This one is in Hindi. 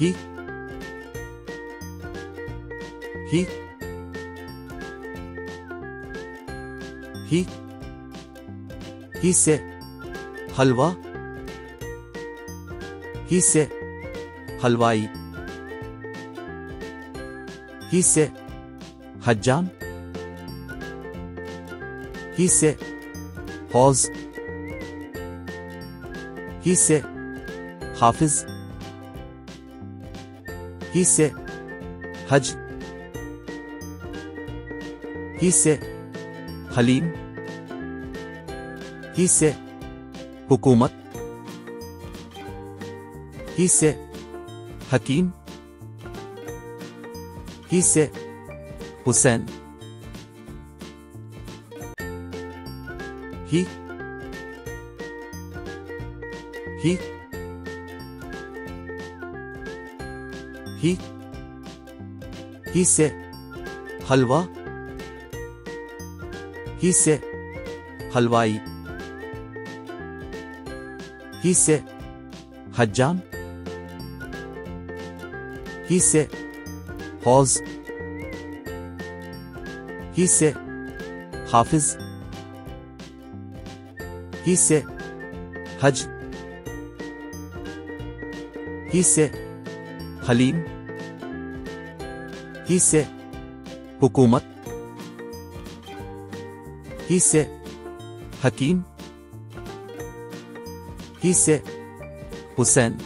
ही ही ही ही से हलवा, ही से हलवाई, ही से हज्जाम, ही से हौज, ही से हाफिज, ही से हज, ही से हलीम, ही से हुकूमत, ही से हकीम, ही से हुसैन, ही ही ही से हलवा, ही से हलवाई, ही से हज्जाम, ही से हौज, ही से हाफिज, ही से हज, ही से हलीम, ही से हुकूमत, ही से हकीम, ही से हुसैन।